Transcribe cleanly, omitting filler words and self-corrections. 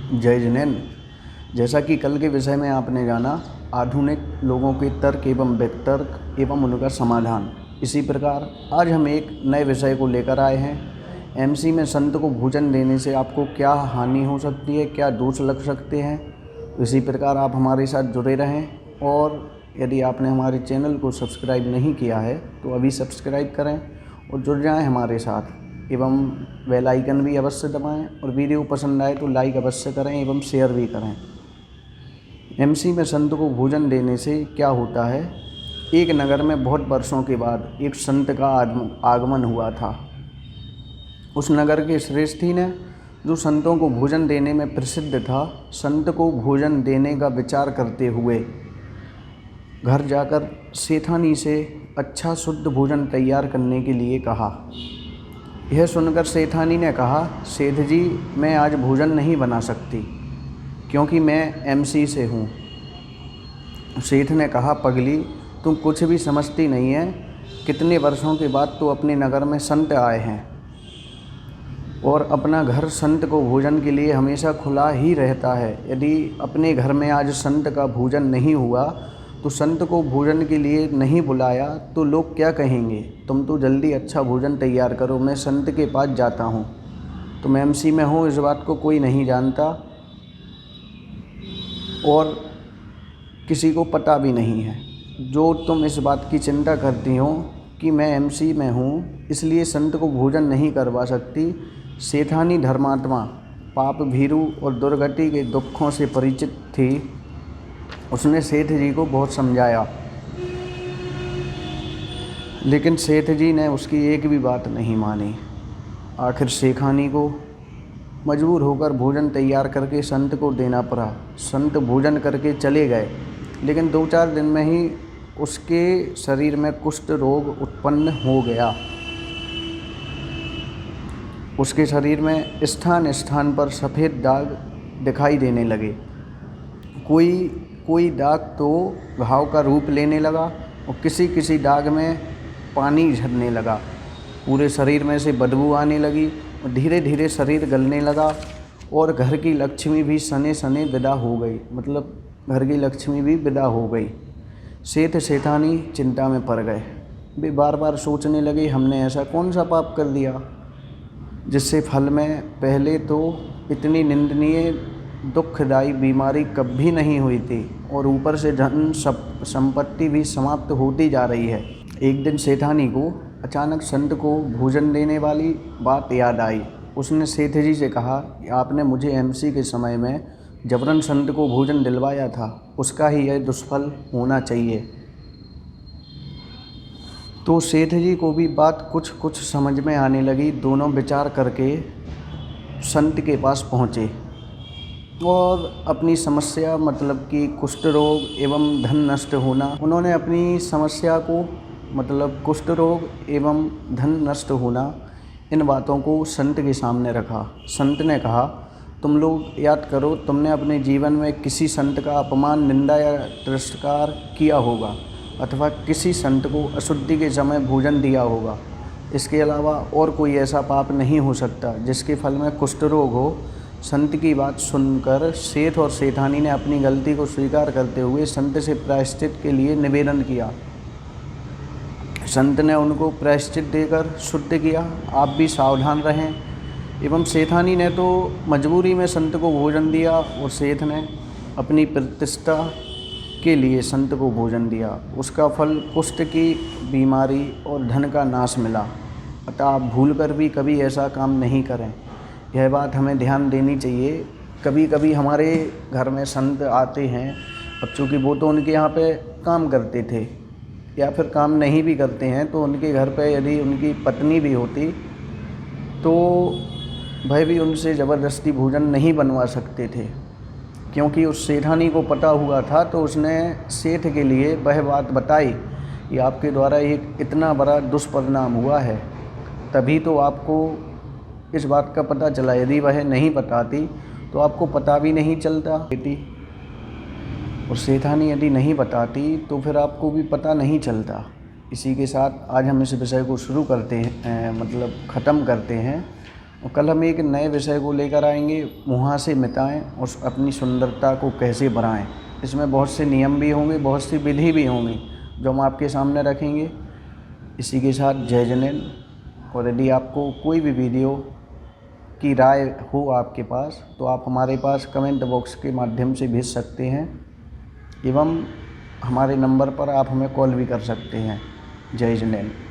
जय जिनेन्द्र। जैसा कि कल के विषय में आपने जाना, आधुनिक लोगों के तर्क एवं वितर्क एवं उनका समाधान। इसी प्रकार आज हम एक नए विषय को लेकर आए हैं। एमसी में संत को भोजन देने से आपको क्या हानि हो सकती है, क्या दोष लग सकते हैं। इसी प्रकार आप हमारे साथ जुड़े रहें और यदि आपने हमारे चैनल को सब्सक्राइब नहीं किया है तो अभी सब्सक्राइब करें और जुड़ जाएं हमारे साथ एवं बेल आइकन भी अवश्य दबाएं और वीडियो पसंद आए तो लाइक अवश्य करें एवं शेयर भी करें। एमसी में संत को भोजन देने से क्या होता है। एक नगर में बहुत वर्षों के बाद एक संत का आगमन हुआ था। उस नगर के श्रेष्ठी ने, जो संतों को भोजन देने में प्रसिद्ध था, संत को भोजन देने का विचार करते हुए घर जाकर सेठानी से अच्छा शुद्ध भोजन तैयार करने के लिए कहा। यह सुनकर सेठानी ने कहा, सेठ जी, मैं आज भोजन नहीं बना सकती क्योंकि मैं एमसी से हूँ। सेठ ने कहा, पगली, तुम कुछ भी समझती नहीं है। कितने वर्षों के बाद तो अपने नगर में संत आए हैं और अपना घर संत को भोजन के लिए हमेशा खुला ही रहता है। यदि अपने घर में आज संत का भोजन नहीं हुआ तो संत को भोजन के लिए नहीं बुलाया तो लोग क्या कहेंगे। तुम तो जल्दी अच्छा भोजन तैयार करो, मैं संत के पास जाता हूँ। तुम एमसी में हो, इस बात को कोई नहीं जानता और किसी को पता भी नहीं है। जो तुम इस बात की चिंता करती हो कि मैं एमसी में हूँ इसलिए संत को भोजन नहीं करवा सकती। सेठानी धर्मात्मा, पाप भीरु और दुर्गति के दुखों से परिचित थी। उसने सेठ जी को बहुत समझाया लेकिन सेठ जी ने उसकी एक भी बात नहीं मानी। आखिर सेठानी को मजबूर होकर भोजन तैयार करके संत को देना पड़ा। संत भोजन करके चले गए लेकिन 2-4 दिन में ही उसके शरीर में कुष्ठ रोग उत्पन्न हो गया। उसके शरीर में स्थान स्थान पर सफ़ेद दाग दिखाई देने लगे। कोई दाग तो घाव का रूप लेने लगा और किसी किसी दाग में पानी झरने लगा। पूरे शरीर में से बदबू आने लगी और धीरे धीरे शरीर गलने लगा और घर की लक्ष्मी भी सने सने विदा हो गई। मतलब घर की लक्ष्मी भी विदा हो गई। सेठ सेठानी चिंता में पड़ गए। वे बार बार सोचने लगे, हमने ऐसा कौन सा पाप कर दिया जिससे फल में पहले तो इतनी निंदनीय दुखदायी बीमारी कभी नहीं हुई थी और ऊपर से धन संपत्ति भी समाप्त होती जा रही है। एक दिन सेठानी को अचानक संत को भोजन देने वाली बात याद आई। उसने सेठ जी से कहा, आपने मुझे एमसी के समय में जबरन संत को भोजन दिलवाया था, उसका ही यह दुष्फल होना चाहिए। तो सेठ जी को भी बात कुछ कुछ समझ में आने लगी। दोनों विचार करके संत के पास पहुँचे और अपनी समस्या, मतलब कि कुष्ठ रोग एवं धन नष्ट होना, उन्होंने अपनी समस्या को, मतलब कुष्ठ रोग एवं धन नष्ट होना, इन बातों को संत के सामने रखा। संत ने कहा, तुम लोग याद करो, तुमने अपने जीवन में किसी संत का अपमान, निंदा या तिरस्कार किया होगा अथवा किसी संत को अशुद्धि के समय भोजन दिया होगा। इसके अलावा और कोई ऐसा पाप नहीं हो सकता जिसके फल में कुष्ठ रोग हो। संत की बात सुनकर सेठ और सेठानी ने अपनी गलती को स्वीकार करते हुए संत से प्रायश्चित के लिए निवेदन किया। संत ने उनको प्रायश्चित देकर शुद्ध किया। आप भी सावधान रहें। एवं सेठानी ने तो मजबूरी में संत को भोजन दिया और सेठ ने अपनी प्रतिष्ठा के लिए संत को भोजन दिया। उसका फल कुष्ठ की बीमारी और धन का नाश मिला। अतः आप भूल कर भी कभी ऐसा काम नहीं करें। यह बात हमें ध्यान देनी चाहिए। कभी कभी हमारे घर में संत आते हैं, अब चूँकि वो तो उनके यहाँ पे काम करते थे या फिर काम नहीं भी करते हैं, तो उनके घर पे यदि उनकी पत्नी भी होती तो वह भी उनसे ज़बरदस्ती भोजन नहीं बनवा सकते थे, क्योंकि उस सेठानी को पता हुआ था। तो उसने सेठ के लिए वह बात बताई कि आपके द्वारा एक इतना बड़ा दुष्परिणाम हुआ है। तभी तो आपको इस बात का पता चला। यदि वह नहीं बताती तो आपको पता भी नहीं चलता बेटी, और सेठानी यदि नहीं बताती तो फिर आपको भी पता नहीं चलता। इसी के साथ आज हम इस विषय को शुरू करते हैं, मतलब ख़त्म करते हैं। और कल हम एक नए विषय को लेकर आएंगे, मुँह से मिटाएं और अपनी सुंदरता को कैसे बढ़ाएं। इसमें बहुत से नियम भी होंगे, बहुत सी विधि भी होंगी जो हम आपके सामने रखेंगे। इसी के साथ जय जिनेंद्र। और यदि आपको कोई भी वीडियो की राय हो आपके पास, तो आप हमारे पास कमेंट बॉक्स के माध्यम से भेज सकते हैं एवं हमारे नंबर पर आप हमें कॉल भी कर सकते हैं। जय जिनेंद्र।